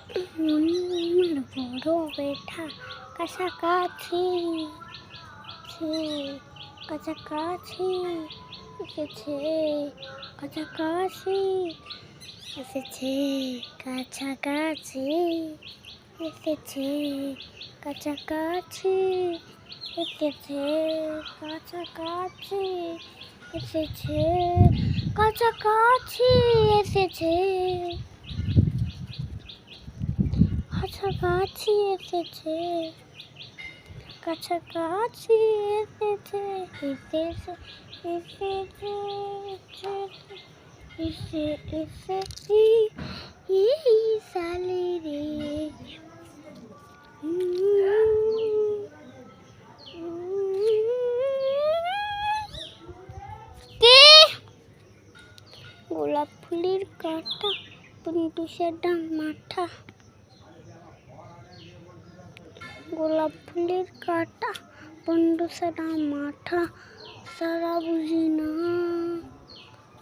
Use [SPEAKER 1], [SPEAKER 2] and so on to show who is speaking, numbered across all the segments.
[SPEAKER 1] আমার বড় বেটা কাছাকাছি কাছাকাছি এসেছে, কাছাকাছি এসেছে, কাছাকাছি এসেছে, কাছাকাছি এসেছে, কাছাকাছি এসেছে, কাছাকাছি এসেছে, কাছাকাছি এসেছে, কাছাকাছি এসেছে, এসেছে, এসেছে, এসে এসেছি এই সালে রে। গোলাপ ফুলের কাঁটা বন্ধু সাদা মাথা, গোলাপ ফুলের কাঁটা বন্ধু সাদা মাথা, সারা বুঝি না।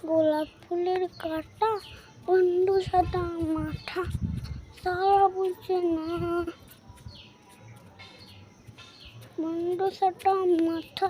[SPEAKER 1] গোলাপ ফুলের কাঁটা বন্ধু সাদা মাথা, সারা বুঝে না। বন্ধু সাদা মাথা।